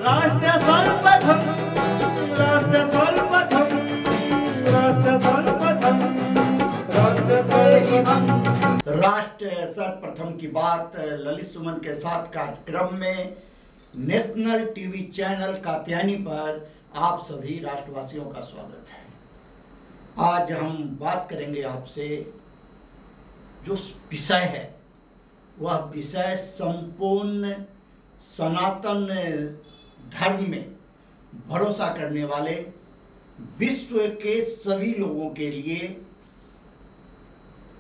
राष्ट्र सर्वप्रथम, राष्ट्र सर्वप्रथम, राष्ट्र सर्वप्रथम, राष्ट्र सर्वप्रथम। राष्ट्र सर्वप्रथम की बात ललित सुमन के साथ कार्यक्रम में नेशनल टीवी चैनल कात्यायनी पर आप सभी राष्ट्रवासियों का स्वागत है। आज हम बात करेंगे आपसे, जो विषय है वह विषय संपूर्ण सनातन धर्म में भरोसा करने वाले विश्व के सभी लोगों के लिए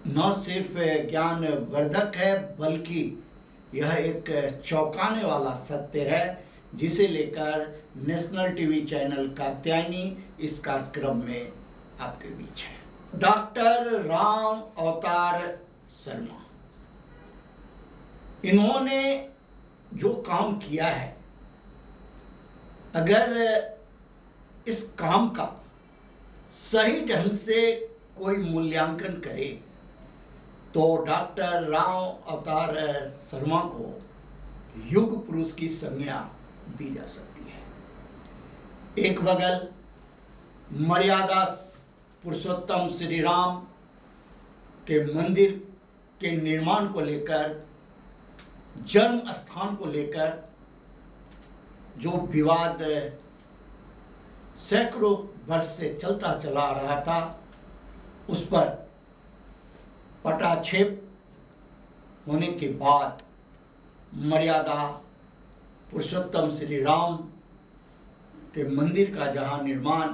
न सिर्फ ज्ञानवर्धक है, बल्कि यह एक चौंकाने वाला सत्य है, जिसे लेकर नेशनल टीवी चैनल कात्यायनी इस कार्यक्रम में आपके बीच है। डॉक्टर राम अवतार शर्मा, इन्होंने जो काम किया है, अगर इस काम का सही ढंग से कोई मूल्यांकन करे तो डॉक्टर राम अवतार शर्मा को युग पुरुष की संज्ञा दी जा सकती है। एक बगल मर्यादा पुरुषोत्तम श्री राम के मंदिर के निर्माण को लेकर, जन्म स्थान को लेकर जो विवाद सैकड़ों वर्ष से चलता चला आ रहा था, उस पर पटाक्षेप होने के बाद मर्यादा पुरुषोत्तम श्री राम के मंदिर का जहां निर्माण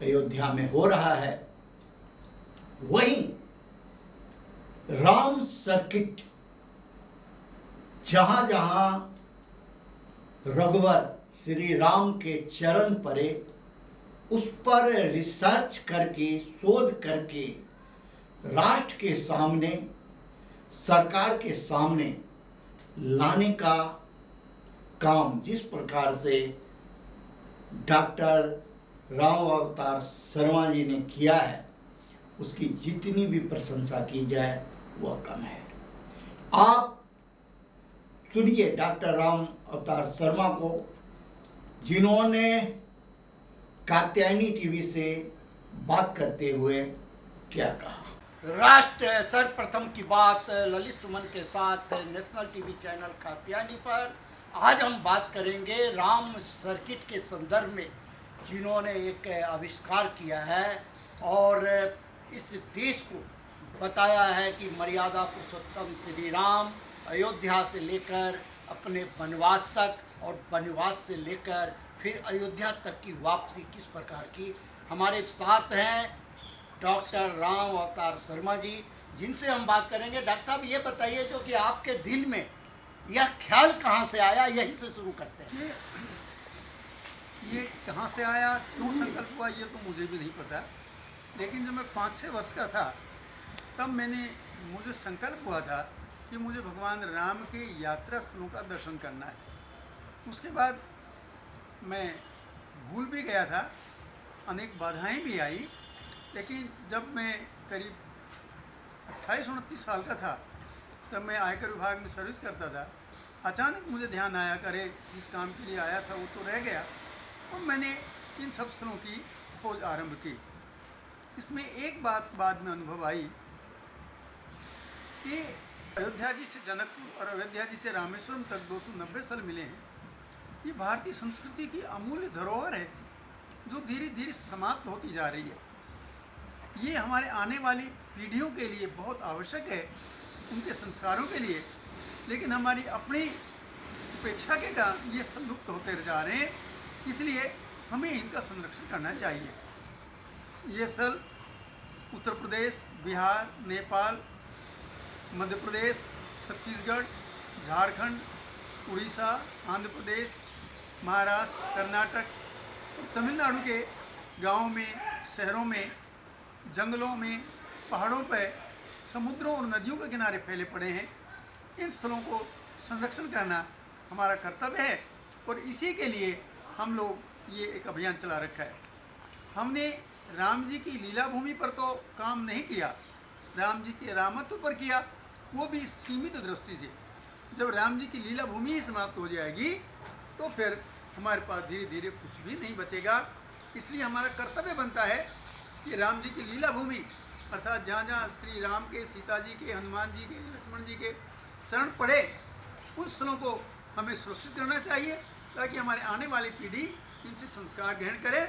अयोध्या में हो रहा है, वहीं राम सर्किट जहां जहां रघुवर श्री राम के चरण पड़े, उस पर रिसर्च करके, शोध करके राष्ट्र के सामने, सरकार के सामने लाने का काम जिस प्रकार से डॉक्टर राम अवतार शर्मा जी ने किया है, उसकी जितनी भी प्रशंसा की जाए वह कम है। आप सुनिए डॉक्टर राम अवतार शर्मा को, जिन्होंने कात्यायनी टीवी से बात करते हुए क्या कहा। राष्ट्र सर्वप्रथम की बात ललित सुमन के साथ नेशनल टीवी चैनल कात्यायनी पर। आज हम बात करेंगे राम सर्किट के संदर्भ में, जिन्होंने एक आविष्कार किया है और इस देश को बताया है कि मर्यादा पुरुषोत्तम श्री राम अयोध्या से लेकर अपने वनवास तक, और वनवास से लेकर फिर अयोध्या तक की वापसी किस प्रकार की। हमारे साथ हैं डॉक्टर राम अवतार शर्मा जी, जिनसे हम बात करेंगे। डॉक्टर साहब, ये बताइए जो कि आपके दिल में यह ख्याल कहाँ से आया, यहीं से शुरू करते हैं। ये कहाँ से आया, क्यों संकल्प हुआ, ये तो मुझे भी नहीं पता, लेकिन जब मैं 5-6 वर्ष का था तब मुझे संकल्प हुआ था कि मुझे भगवान राम के यात्रा स्थलों का दर्शन करना है। उसके बाद मैं भूल भी गया था, अनेक बाधाएं भी आई, लेकिन जब मैं करीब 28-29 साल का था, तब मैं आयकर विभाग में सर्विस करता था। अचानक मुझे ध्यान आया, करे जिस काम के लिए आया था वो तो रह गया, और मैंने इन सब स्थलों की खोज आरंभ की। इसमें एक बात बाद में अनुभव आई कि अयोध्या जी से जनकपुर और अयोध्या जी से रामेश्वरम तक 290 स्थल मिले हैं। ये भारतीय संस्कृति की अमूल्य धरोहर है, जो धीरे धीरे समाप्त होती जा रही है। ये हमारे आने वाली पीढ़ियों के लिए बहुत आवश्यक है, उनके संस्कारों के लिए, लेकिन हमारी अपनी उपेक्षा के कारण ये स्थल लुप्त होते जा रहे हैं। इसलिए हमें इनका संरक्षण करना चाहिए। ये स्थल उत्तर प्रदेश, बिहार, नेपाल, मध्य प्रदेश, छत्तीसगढ़, झारखंड, उड़ीसा, आंध्र प्रदेश, महाराष्ट्र, कर्नाटक और तमिलनाडु के गांवों में, शहरों में, जंगलों में, पहाड़ों पर, समुद्रों और नदियों के किनारे फैले पड़े हैं। इन स्थलों को संरक्षण करना हमारा कर्तव्य है, और इसी के लिए हम लोग ये एक अभियान चला रखा है। हमने राम जी की लीला भूमि पर तो काम नहीं किया, राम जी के रामत्व पर किया, वो भी सीमित दृष्टि से। जब राम जी की लीला भूमि ही समाप्त हो जाएगी तो तो फिर हमारे पास धीरे धीरे कुछ भी नहीं बचेगा। इसलिए हमारा कर्तव्य बनता है कि राम जी की लीला भूमि अर्थात जहाँ जहाँ श्री राम के, सीता जी के, हनुमान जी के, लक्ष्मण जी के शरण पड़े, उन स्थलों को हमें सुरक्षित करना चाहिए ताकि हमारे आने वाली पीढ़ी इनसे संस्कार ग्रहण करे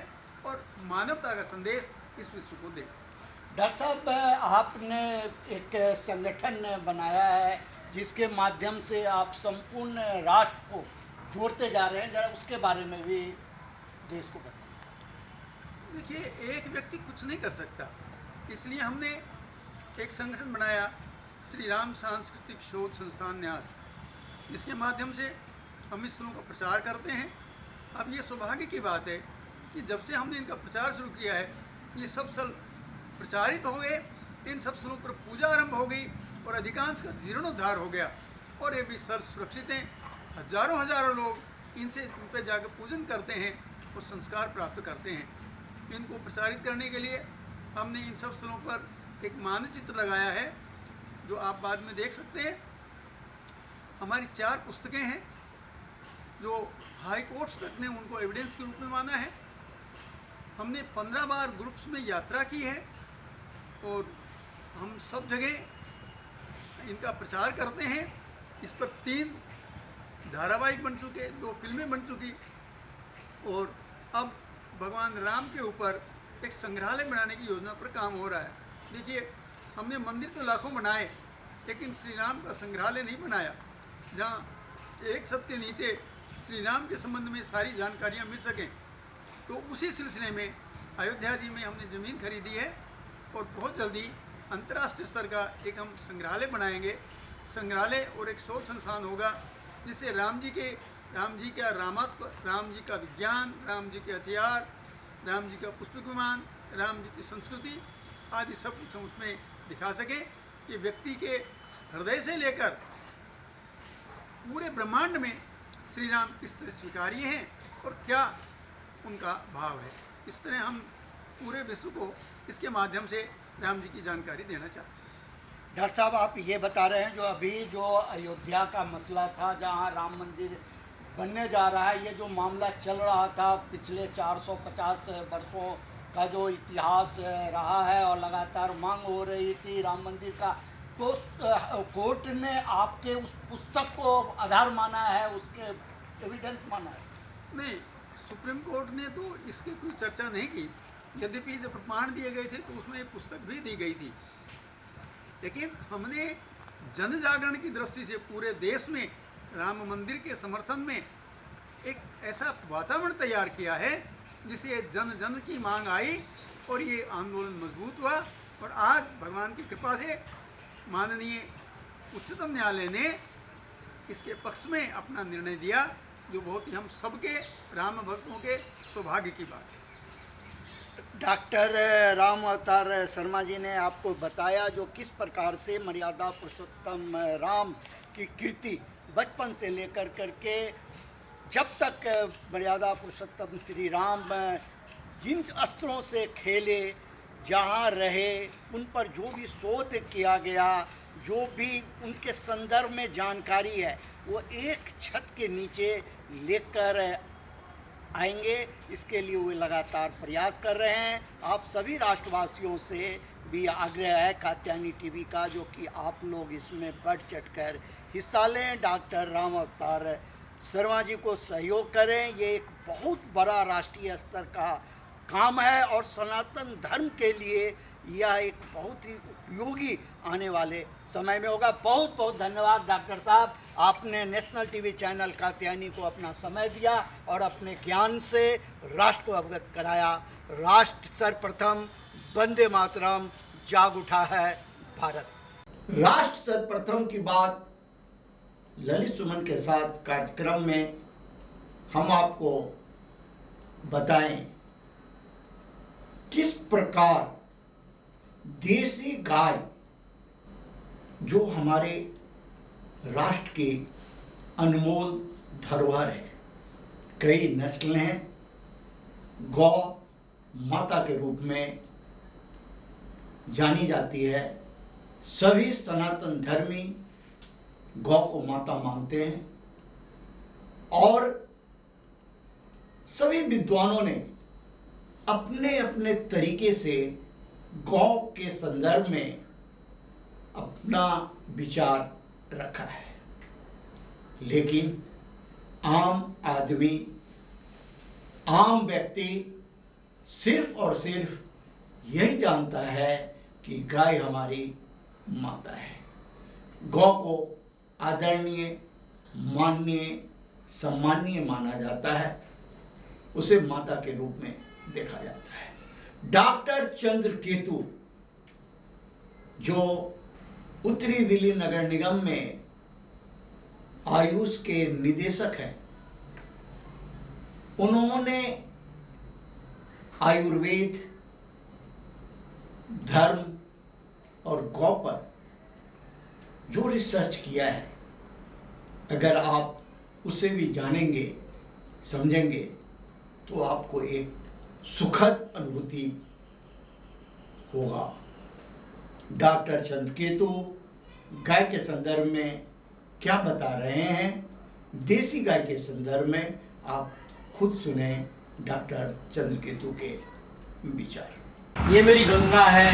और मानवता का संदेश इस विश्व को दे। डॉक्टर साहब, आपने एक संगठन बनाया है जिसके माध्यम से आप संपूर्ण राष्ट्र को जोड़ते जा रहे हैं, जरा उसके बारे में भी देश को बताएं। देखिए, एक व्यक्ति कुछ नहीं कर सकता, इसलिए हमने एक संगठन बनाया, श्री राम सांस्कृतिक शोध संस्थान न्यास, जिसके माध्यम से हम इस स्थलों का प्रचार करते हैं। अब ये सौभाग्य की बात है कि जब से हमने इनका प्रचार शुरू किया है, ये सब स्थल प्रचारित हो गए, इन सब स्थलों पर पूजा आरंभ हो गई और अधिकांश का जीर्णोद्धार हो गया और ये भी स्थल सुरक्षित हैं। हजारों हजारों लोग इनसे इन पर जाकर पूजन करते हैं और संस्कार प्राप्त करते हैं। इनको प्रचारित करने के लिए हमने इन सब स्थलों पर एक मानचित्र लगाया है, जो आप बाद में देख सकते हैं। हमारी 4 पुस्तकें हैं जो हाई कोर्ट्स तक ने उनको एविडेंस के रूप में माना है। हमने 15 बार ग्रुप्स में यात्रा की है और हम सब जगह इनका प्रचार करते हैं। इस पर 3 धारावाहिक बन चुके, 2 फिल्में बन चुकी और अब भगवान राम के ऊपर एक संग्रहालय बनाने की योजना पर काम हो रहा है। देखिए, हमने मंदिर तो लाखों बनाए, लेकिन श्री राम का संग्रहालय नहीं बनाया, जहाँ एक छत के नीचे श्री राम के संबंध में सारी जानकारियाँ मिल सकें। तो उसी सिलसिले में अयोध्या जी में हमने ज़मीन खरीदी है और बहुत जल्दी अंतर्राष्ट्रीय स्तर का एक हम संग्रहालय बनाएंगे। संग्रहालय और एक शोध संस्थान होगा जिससे राम जी का रामत्व, राम जी का विज्ञान, राम जी के हथियार, राम जी का पुष्पक विमान, राम जी की संस्कृति आदि सब कुछ हम उसमें दिखा सकें कि व्यक्ति के हृदय से लेकर पूरे ब्रह्मांड में श्री राम किस तरह स्वीकार्य हैं और क्या उनका भाव है। इस तरह हम पूरे विश्व को इसके माध्यम से राम जी की जानकारी देना चाहते हैं। डॉक्टर साहब, आप ये बता रहे हैं जो अयोध्या का मसला था, जहाँ राम मंदिर बनने जा रहा है, ये जो मामला चल रहा था पिछले 450 वर्षों का जो इतिहास रहा है और लगातार मांग हो रही थी राम मंदिर का, तो कोर्ट ने आपके उस पुस्तक को आधार माना है, उसके एविडेंस माना है? नहीं, सुप्रीम कोर्ट ने तो इसकी कोई चर्चा नहीं की। यद्यपि जब प्रमाण दिए गए थे तो उसमें एक पुस्तक भी दी गई थी, लेकिन हमने जन जागरण की दृष्टि से पूरे देश में राम मंदिर के समर्थन में एक ऐसा वातावरण तैयार किया है जिसे जन जन की मांग आई और ये आंदोलन मजबूत हुआ और आज भगवान की कृपा से माननीय उच्चतम न्यायालय ने इसके पक्ष में अपना निर्णय दिया, जो बहुत ही हम सबके राम भक्तों के सौभाग्य की बात है। डॉक्टर राम अवतार शर्मा जी ने आपको बताया जो किस प्रकार से मर्यादा पुरुषोत्तम राम की कीर्ति बचपन से लेकर करके जब तक मर्यादा पुरुषोत्तम श्री राम जिन अस्त्रों से खेले, जहाँ रहे, उन पर जो भी शोध किया गया, जो भी उनके संदर्भ में जानकारी है, वो एक छत के नीचे लेकर आएंगे। इसके लिए वे लगातार प्रयास कर रहे हैं। आप सभी राष्ट्रवासियों से भी आग्रह है कात्यायनी टीवी का, जो कि आप लोग इसमें बढ़ चढ़कर हिस्सा लें, डॉक्टर राम अवतार शर्मा जी को सहयोग करें। ये एक बहुत बड़ा राष्ट्रीय स्तर का काम है और सनातन धर्म के लिए यह एक बहुत ही उपयोगी आने वाले समय में होगा। बहुत बहुत धन्यवाद डॉक्टर साहब, आपने नेशनल टीवी चैनल कात्यायनी को अपना समय दिया और अपने ज्ञान से राष्ट्र को अवगत कराया। राष्ट्र सर्वप्रथम, वंदे मातरम, जाग उठा है भारत। राष्ट्र सर्वप्रथम की बात ललित सुमन के साथ कार्यक्रम में हम आपको बताएं किस प्रकार देसी गाय, जो हमारे राष्ट्र की अनमोल धरोहर है, कई नस्लें हैं, गौ माता के रूप में जानी जाती है। सभी सनातन धर्मी गौ को माता मानते हैं और सभी विद्वानों ने अपने अपने तरीके से गौ के संदर्भ में अपना विचार रखा है, लेकिन आम आदमी, आम व्यक्ति सिर्फ और सिर्फ यही जानता है कि गाय हमारी माता है। गौ को आदरणीय, माननीय, सम्माननीय माना जाता है, उसे माता के रूप में देखा जाता है। डॉक्टर चंद्रकेतु जो उत्तरी दिल्ली नगर निगम में आयुष के निदेशक हैं, उन्होंने आयुर्वेद, धर्म और गौ पर जो रिसर्च किया है, अगर आप उसे भी जानेंगे, समझेंगे, तो आपको एक सुखद अनुभूति होगा। डॉक्टर चंद्रकेतु गाय के संदर्भ में क्या बता रहे हैं, देसी गाय के संदर्भ में आप खुद सुने डॉक्टर चंद्रकेतु के विचार। ये मेरी गंगा है,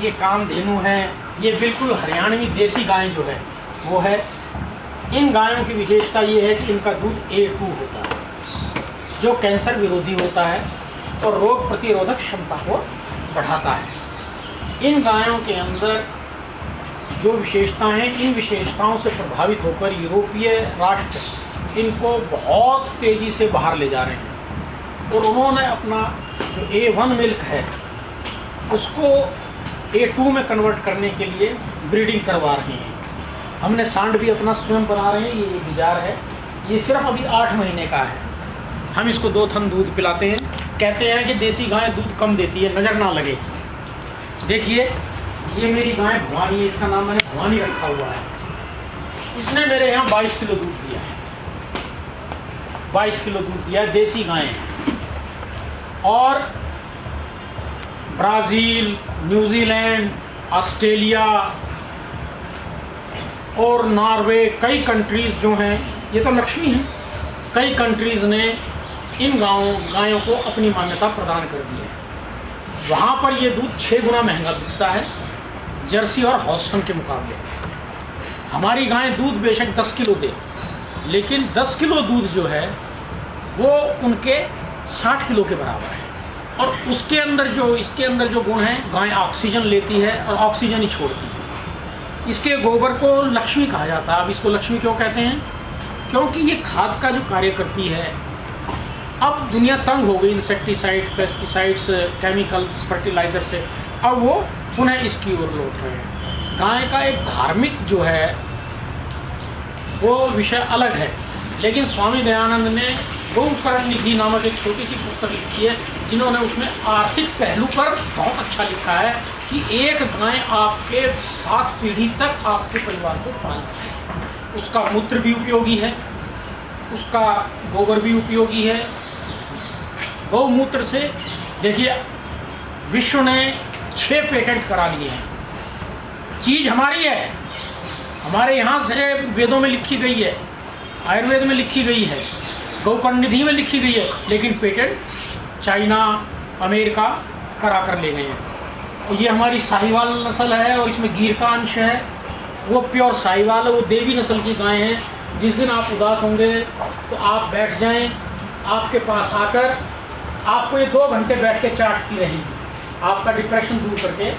ये कामधेनु है, ये बिल्कुल हरियाणवी देसी गाय जो है वो है। इन गायों की विशेषता ये है कि इनका दूध A2 होता है, जो कैंसर विरोधी होता है और रोग प्रतिरोधक क्षमता को बढ़ाता है। इन गायों के अंदर जो विशेषताएं हैं, इन विशेषताओं से प्रभावित होकर यूरोपीय राष्ट्र इनको बहुत तेज़ी से बाहर ले जा रहे हैं और उन्होंने अपना जो A1 मिल्क है उसको A2 में कन्वर्ट करने के लिए ब्रीडिंग करवा रहे हैं। हमने सांड भी अपना स्वयं बना रहे हैं। ये गुजार है, ये सिर्फ अभी 8 महीने का है। हम इसको 2 थन दूध पिलाते हैं। कहते हैं कि देसी गाय दूध कम देती है, नज़र ना लगे। देखिए, ये मेरी गाय भवानी है, इसका नाम मैंने भवानी रखा हुआ है। इसने मेरे यहाँ 22 किलो दूध दिया है, 22 किलो दूध दिया है, देसी गाय है। और ब्राज़ील, न्यूजीलैंड, ऑस्ट्रेलिया और नॉर्वे, कई कंट्रीज़ जो हैं, ये तो लक्ष्मी हैं, कई कंट्रीज़ ने इन गायों को अपनी मान्यता प्रदान कर दी है। वहाँ पर ये दूध 6 गुना महंगा बिकता है जर्सी और हॉस्टन के मुकाबले। हमारी गाय दूध बेशक 10 किलो दे, लेकिन 10 किलो दूध जो है वो उनके 60 किलो के बराबर है। और उसके अंदर जो, इसके अंदर जो गुण है, गाय ऑक्सीजन लेती है और ऑक्सीजन ही छोड़ती है। इसके गोबर को लक्ष्मी कहा जाता है। अब इसको लक्ष्मी क्यों कहते हैं? क्योंकि ये खाद का जो कार्य करती है। अब दुनिया तंग हो गई इंसेक्टिसाइड, पेस्टिसाइड्स, केमिकल्स, फर्टिलाइज़र से, अब वो पुनः इसकी ओर लौट रहे हैं। गाय का एक धार्मिक जो है वो विषय अलग है, लेकिन स्वामी दयानंद ने गौकर्ण निधि नामक एक छोटी सी पुस्तक लिखी है, जिन्होंने उसमें आर्थिक पहलू पर बहुत अच्छा लिखा है कि एक गाय आपके 7 पीढ़ी तक आपके परिवार को पालती है। उसका मूत्र भी उपयोगी है, उसका गोबर भी उपयोगी है। गौमूत्र से देखिए, विश्व ने 6 पेटेंट करा लिए हैं। चीज़ हमारी है, हमारे यहाँ से वेदों में लिखी गई है, आयुर्वेद में लिखी गई है, गौकर्ण निधि में लिखी गई है, लेकिन पेटेंट चाइना, अमेरिका करा कर ले गए हैं। और ये हमारी साहिवाल नस्ल है और इसमें गिर का अंश है। वो प्योर साहिवाल है, वो देवी नस्ल की गाय हैं। जिस दिन आप उदास होंगे तो आप बैठ जाएं, आपके पास आकर आपको ये 2 घंटे बैठ के चाटती रहेगी, आपका डिप्रेशन दूर करके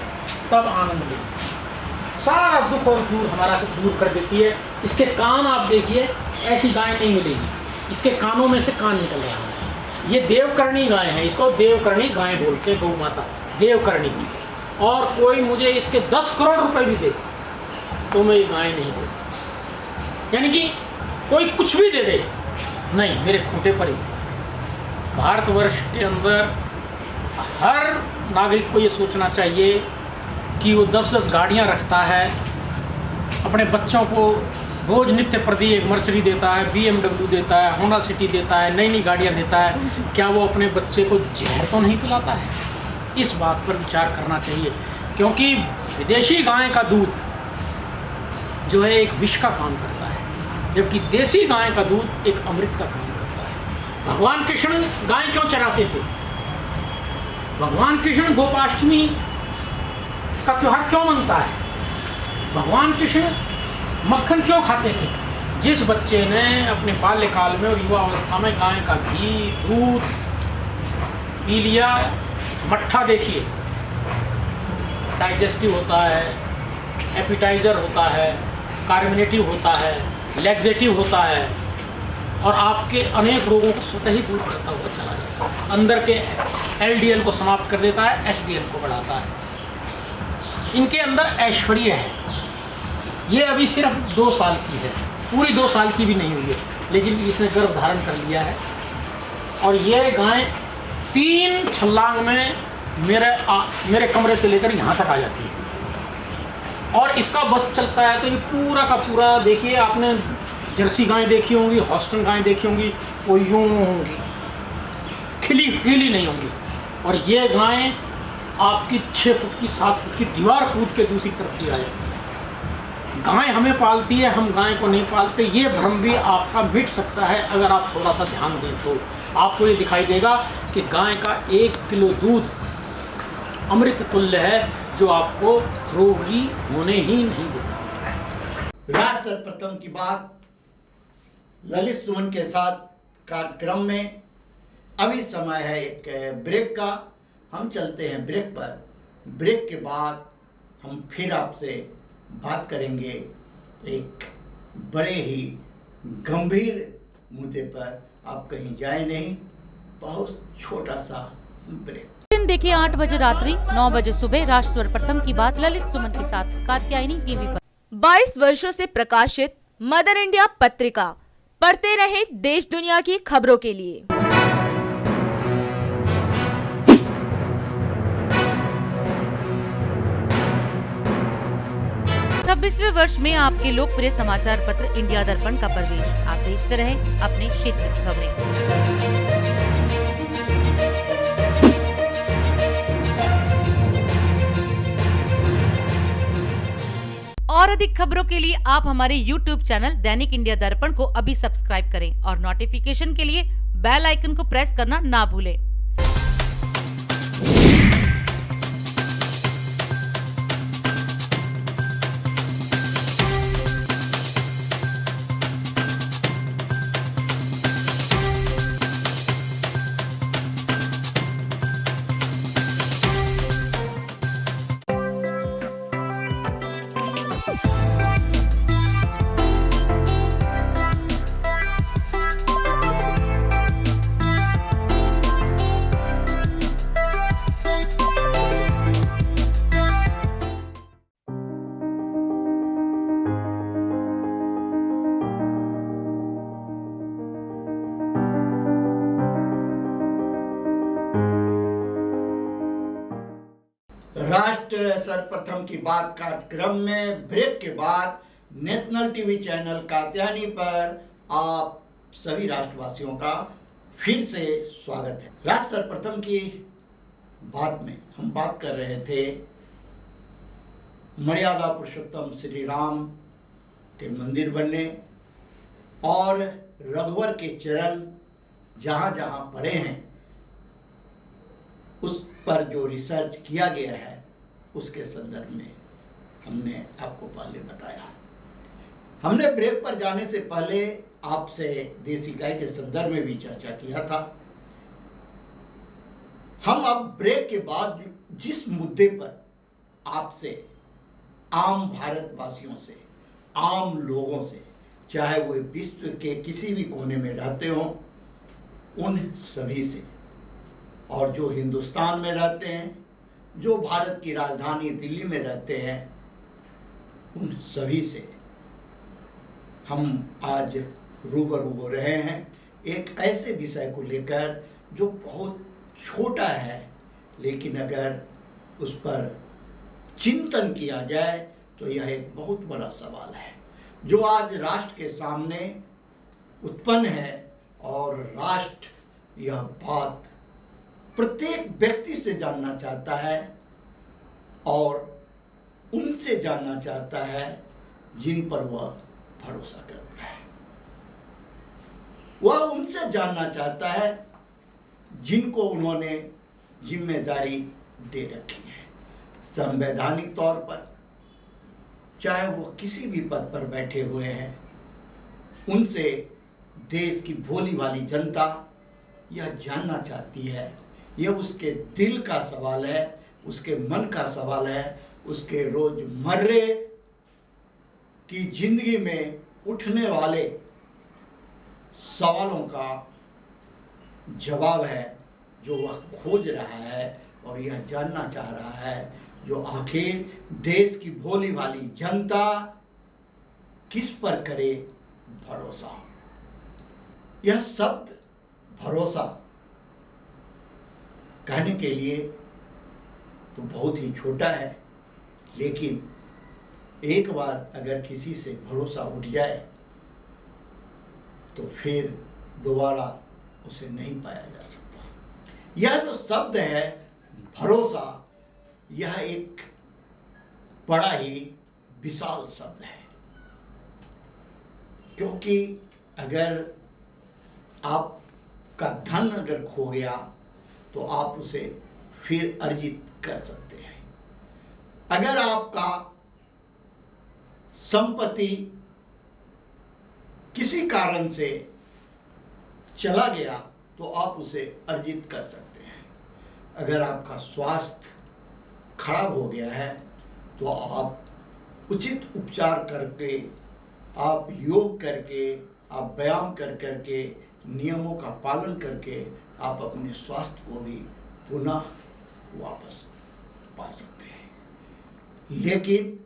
तब आनंद लेगी। सारा दुख और दूर हमारा दूर कर देती है। इसके कान आप देखिए, ऐसी गाय नहीं मिलेगी, इसके कानों में से कान निकल रहा है। ये देवकर्णी गाय है, इसको देवकर्णी गाय बोलते हैं, गौ माता देवकर्णी। और कोई मुझे इसके 10 करोड़ रुपए भी दे तो मैं ये गाय नहीं दे सकता। यानी कि कोई कुछ भी दे दे, नहीं, मेरे खूंटे पर ही। भारतवर्ष के अंदर हर नागरिक को ये सोचना चाहिए कि वो 10-10 गाड़ियाँ रखता है, अपने बच्चों को रोज़ नित्य प्रति एक मर्सिडी देता है, BMW देता है, होंडा सिटी देता है, नई नई गाड़ियाँ देता है। क्या वो अपने बच्चे को जहर तो नहीं पिलाता है? इस बात पर विचार करना चाहिए, क्योंकि विदेशी गाय का दूध जो है एक विष का काम करता है, जबकि देसी गाय का दूध एक अमृत का काम करता है। भगवान कृष्ण गाय क्यों चराते थे? भगवान कृष्ण गोपाष्टमी का त्योहार क्यों मनता है? भगवान कृष्ण मक्खन क्यों खाते थे? जिस बच्चे ने अपने बाल्यकाल में और युवा अवस्था में गाय का घी, दूध पी लिया, मट्ठा देखिए, डाइजेस्टिव होता है, एपिटाइज़र होता है, कार्मिनेटिव होता है, लैक्सेटिव होता है और आपके अनेक रोगों को स्वतः ही दूर करता हुआ चला जाता है। अंदर के LDL को समाप्त कर देता है, HDL को बढ़ाता है। इनके अंदर ऐश्वर्य है। ये अभी सिर्फ 2 साल की है, पूरी 2 साल की भी नहीं हुई है, लेकिन इसने गर्भ धारण कर लिया है। और ये गाय 3 छलांग में मेरे कमरे से लेकर यहाँ तक आ जाती है और इसका बस चलता है। तो ये पूरा का पूरा देखिए, आपने जर्सी गाय देखी होंगी, हॉस्टन गाय देखी होंगी, वो यूँ होंगी, खिली नहीं होंगी। और ये गाय आपकी 6 फुट की 7 फुट की दीवार कूद के दूसरी तरफ की आ जाती है। गाय हमें पालती है, हम गाय को नहीं पालते, ये भ्रम भी आपका मिट सकता है अगर आप थोड़ा सा ध्यान दें। तो आपको ये दिखाई देगा कि गाय का 1 किलो दूध अमृत तुल्य है, जो आपको रोगी होने ही नहीं देता। राज सर्वप्रथम की बात ललित सुमन के साथ कार्यक्रम में। अभी समय है एक ब्रेक का, हम चलते हैं ब्रेक पर। ब्रेक के बाद हम फिर आपसे बात करेंगे एक बड़े ही गंभीर मुद्दे पर। आप कहीं जाए नहीं, बहुत छोटा सा ब्रेक। दिन देखिए 8 बजे रात्रि 9 बजे सुबह राष्ट्र सर्वप्रथम की बात ललित सुमन के साथ कात्यायनी टीवी पर। 22 वर्षों से प्रकाशित मदर इंडिया पत्रिका, पढ़ते रहे देश दुनिया की खबरों के लिए। 26वें वर्ष में आपके लोकप्रिय समाचार पत्र इंडिया दर्पण का प्रवेश। आप देखते रहे अपने क्षेत्र की खबरें। और अधिक खबरों के लिए आप हमारे YouTube चैनल दैनिक इंडिया दर्पण को अभी सब्सक्राइब करें और नोटिफिकेशन के लिए बेल आइकन को प्रेस करना ना भूलें। राष्ट्र सर्वप्रथम की बात कार्यक्रम में ब्रेक के बाद नेशनल टीवी चैनल कात्यायनी पर आप सभी राष्ट्रवासियों का फिर से स्वागत है। राष्ट्र सर्वप्रथम की बात में हम बात कर रहे थे मर्यादा पुरुषोत्तम श्री राम के मंदिर बनने और रघुवर के चरण जहाँ जहाँ पड़े हैं उस पर जो रिसर्च किया गया है उसके संदर्भ में हमने आपको पहले बताया। हमने ब्रेक पर जाने से पहले आपसे देसी गाय के संदर्भ में भी चर्चा किया था। हम अब ब्रेक के बाद जिस मुद्दे पर आपसे, आम भारतवासियों से, आम लोगों से, चाहे वो विश्व के किसी भी कोने में रहते हों, उन सभी से, और जो हिंदुस्तान में रहते हैं, जो भारत की राजधानी दिल्ली में रहते हैं, उन सभी से हम आज रूबरू हो रहे हैं एक ऐसे विषय को लेकर जो बहुत छोटा है, लेकिन अगर उस पर चिंतन किया जाए तो यह एक बहुत बड़ा सवाल है जो आज राष्ट्र के सामने उत्पन्न है। और राष्ट्र यह बात प्रत्येक व्यक्ति से जानना चाहता है और उनसे जानना चाहता है जिन पर वह भरोसा करता है। वह उनसे जानना चाहता है जिनको उन्होंने जिम्मेदारी दे रखी है। संवैधानिक तौर पर चाहे वो किसी भी पद पर बैठे हुए हैं, उनसे देश की भोली भाली जनता यह जानना चाहती है। यह उसके दिल का सवाल है, उसके मन का सवाल है, उसके रोजमर्रे की जिंदगी में उठने वाले सवालों का जवाब है जो वह खोज रहा है और यह जानना चाह रहा है जो आखिर देश की भोली भाली जनता किस पर करे भरोसा। यह शब्द भरोसा कहने के लिए तो बहुत ही छोटा है, लेकिन एक बार अगर किसी से भरोसा उठ जाए तो फिर दोबारा उसे नहीं पाया जा सकता। यह जो शब्द है भरोसा, यह एक बड़ा ही विशाल शब्द है, क्योंकि अगर आपका धन अगर खो गया तो आप उसे फिर अर्जित कर सकते हैं। अगर आपका संपत्ति किसी कारण से चला गया तो आप उसे अर्जित कर सकते हैं। अगर आपका स्वास्थ्य खराब हो गया है तो आप उचित उपचार करके, आप योग करके, आप व्यायाम कर करके, नियमों का पालन करके आप अपने स्वास्थ्य को भी पुनः वापस पा सकते हैं। लेकिन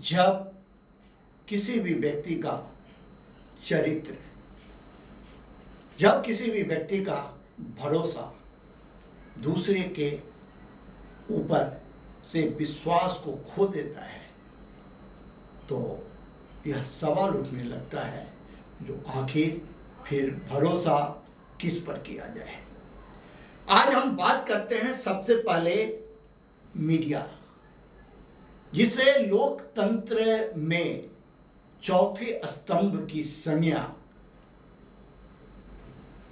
जब किसी भी व्यक्ति का चरित्र, जब किसी भी व्यक्ति का भरोसा दूसरे के ऊपर से विश्वास को खो देता है तो यह सवाल उठने लगता है जो आखिर फिर भरोसा किस पर किया जाए। आज हम बात करते हैं सबसे पहले मीडिया, जिसे लोकतंत्र में चौथे स्तंभ की संज्ञा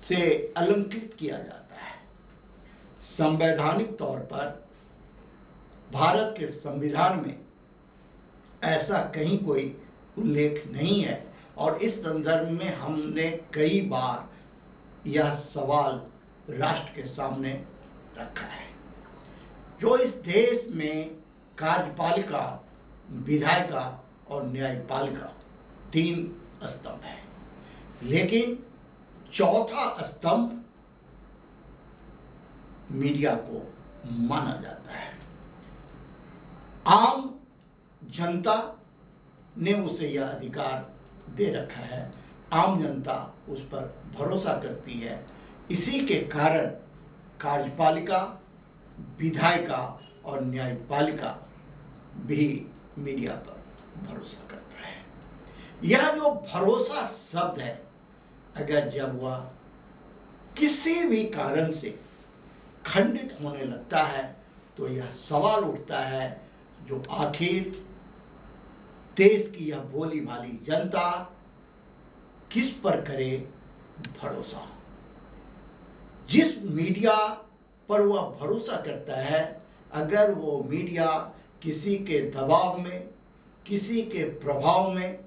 से अलंकृत किया जाता है। संवैधानिक तौर पर भारत के संविधान में ऐसा कहीं कोई उल्लेख नहीं है और इस संदर्भ में हमने कई बार यह सवाल राष्ट्र के सामने रखा है। जो इस देश में कार्यपालिका, विधायिका और न्यायपालिका 3 स्तंभ है, लेकिन चौथा स्तंभ मीडिया को माना जाता है। आम जनता ने उसे यह अधिकार दे रखा है, आम जनता उस पर भरोसा करती है। इसी के कारण कार्यपालिका, विधायिका और न्यायपालिका भी मीडिया पर भरोसा करता है। यह जो भरोसा शब्द है, अगर जब वह किसी भी कारण से खंडित होने लगता है तो यह सवाल उठता है जो आखिर देश की यह भोली भाली जनता किस पर करे भरोसा। जिस मीडिया पर वह भरोसा करता है, अगर वो मीडिया किसी के दबाव में, किसी के प्रभाव में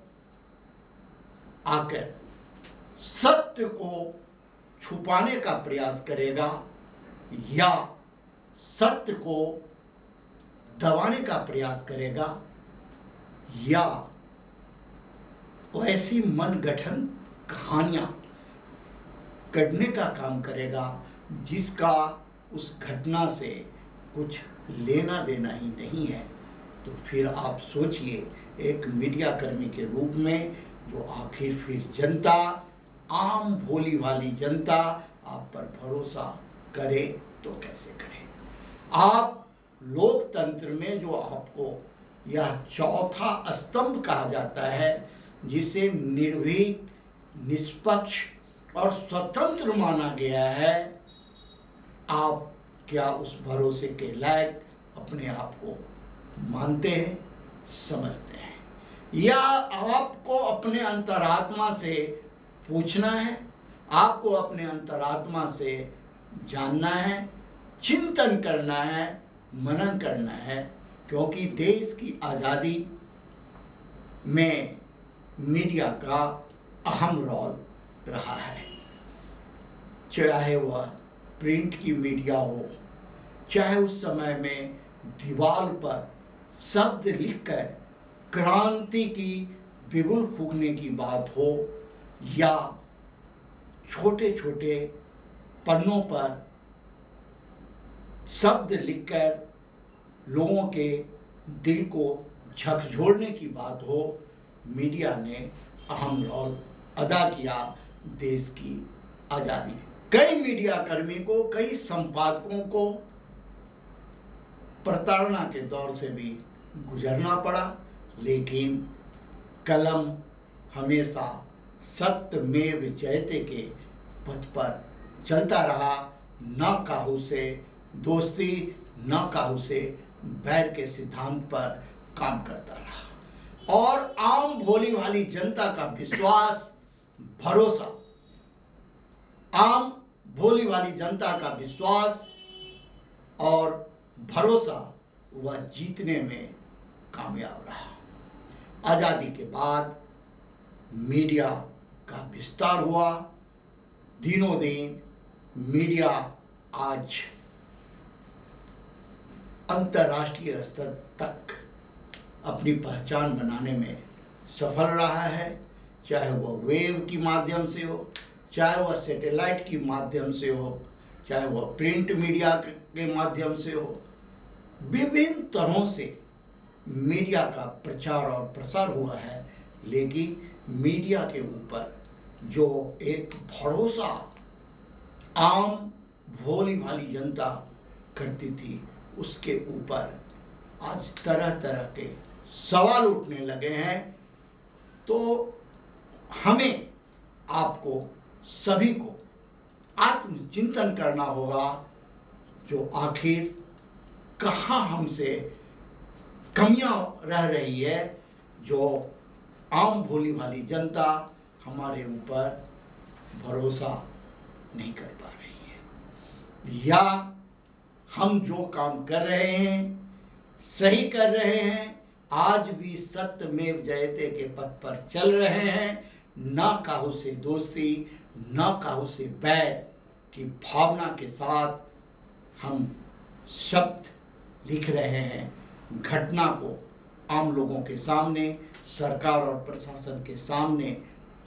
आकर सत्य को छुपाने का प्रयास करेगा या सत्य को दबाने का प्रयास करेगा या ऐसी मनगढ़ंत कहानियां करने का काम करेगा जिसका उस घटना से कुछ लेना देना ही नहीं है, तो फिर आप सोचिए एक मीडिया कर्मी के रूप में जो आखिर फिर जनता, आम भोली भाली जनता आप पर भरोसा करे तो कैसे करे। आप लोकतंत्र में जो आपको यह चौथा स्तंभ कहा जाता है, जिसे निर्भीक, निष्पक्ष और स्वतंत्र माना गया है, आप क्या उस भरोसे के लायक अपने आप को मानते हैं, समझते हैं, या आपको अपने अंतरात्मा से पूछना है आपको अपने अंतरात्मा से जानना है, चिंतन करना है, मनन करना है, क्योंकि देश की आज़ादी में मीडिया का अहम रोल रहा है। चाहे वह प्रिंट की मीडिया हो, चाहे उस समय में दीवार पर शब्द लिखकर क्रांति की बिगुल फूंकने की बात हो, या छोटे छोटे पन्नों पर शब्द लिखकर लोगों के दिल को झकझोरने की बात हो, मीडिया ने अहम रोल अदा किया देश की आज़ादी। कई मीडिया कर्मी को, कई संपादकों को प्रताड़ना के दौर से भी गुजरना पड़ा, लेकिन कलम हमेशा सत्यमेव जयते के पथ पर चलता रहा। न काहू से दोस्ती, न काहू से बैर के सिद्धांत पर काम करता रहा, और आम भोली भाली जनता का विश्वास, भरोसा, आम भोली भाली जनता का विश्वास और भरोसा वह जीतने में कामयाब रहा। आज़ादी के बाद मीडिया का विस्तार हुआ। दिनों दिन मीडिया आज अंतर्राष्ट्रीय स्तर तक अपनी पहचान बनाने में सफल रहा है, चाहे वह वेव की माध्यम से हो, चाहे वह सैटेलाइट की माध्यम से हो, चाहे वह प्रिंट मीडिया के माध्यम से हो। विभिन्न तरहों से मीडिया का प्रचार और प्रसार हुआ है, लेकिन मीडिया के ऊपर जो एक भरोसा आम भोली भाली जनता करती थी, उसके ऊपर आज तरह तरह के सवाल उठने लगे हैं। तो हमें, आपको सभी को आत्मचिंतन करना होगा, जो आखिर कहाँ हमसे कमियां रह रही है, जो आम भोली भाली जनता हमारे ऊपर भरोसा नहीं कर पा रही है, या हम जो काम कर रहे हैं सही कर रहे हैं, आज भी सत्यमेव जयते के पथ पर चल रहे हैं, ना काहू से दोस्ती, ना काहू से बैर की भावना के साथ हम शब्द लिख रहे हैं, घटना को आम लोगों के सामने, सरकार और प्रशासन के सामने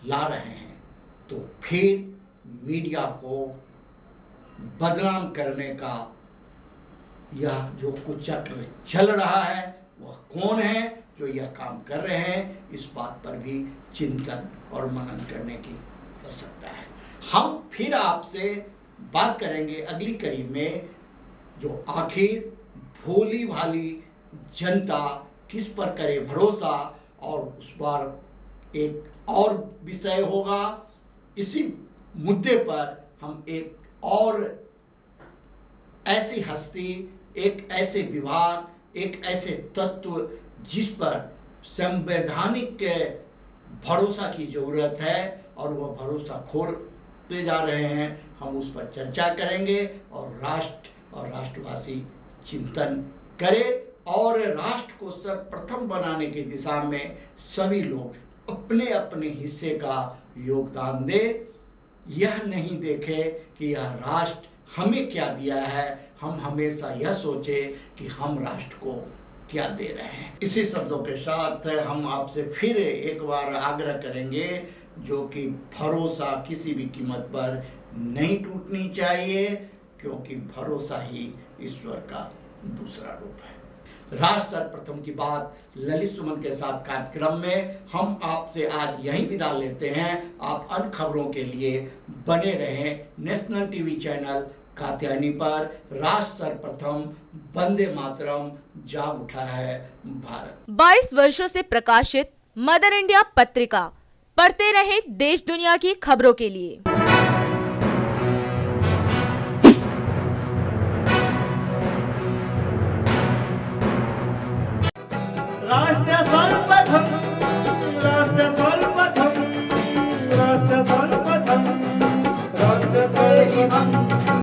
ला रहे हैं। तो फिर मीडिया को बदनाम करने का यह जो कुचक्र चल रहा है, वह कौन है जो यह काम कर रहे हैं, इस बात पर भी चिंतन और मनन करने की आवश्यकता है। हम फिर आपसे बात करेंगे अगली कड़ी में, जो आखिर भोली भाली जनता किस पर करे भरोसा, और उस बार एक और विषय होगा। इसी मुद्दे पर हम एक और ऐसी हस्ती, एक ऐसे विभाग, एक ऐसे तत्व जिस पर संवैधानिक भरोसा की ज़रूरत है और वह भरोसा खोते जा रहे हैं, हम उस पर चर्चा करेंगे और राष्ट्र और राष्ट्रवासी चिंतन करें, और राष्ट्र को सर्वप्रथम बनाने की दिशा में सभी लोग अपने अपने हिस्से का योगदान दें। यह नहीं देखें कि यह राष्ट्र हमें क्या दिया है, हम हमेशा यह सोचें कि हम राष्ट्र को क्या दे रहे हैं। इसी शब्दों के साथ हम आपसे फिर एक बार आग्रह करेंगे, जो कि भरोसा किसी भी कीमत पर नहीं टूटनी चाहिए, क्योंकि भरोसा ही ईश्वर का दूसरा रूप है। राष्ट्र सर्वप्रथम की बात ललित सुमन के साथ कार्यक्रम में हम आपसे आज यहीं विदा लेते हैं। आप अन्य खबरों के लिए बने रहें नेशनल टीवी चैनल कात्यायनी पर। राष्ट्र सर्वप्रथम, वंदे मातरम, जाग उठा है भारत। 22 वर्षों से प्रकाशित मदर इंडिया पत्रिका, पढ़ते रहें देश दुनिया की खबरों के लिए। राष्ट्र सर्वप्रथम, राष्ट्र सर्वप्रथम, राष्ट्र सर्वप्रथम, शिवम्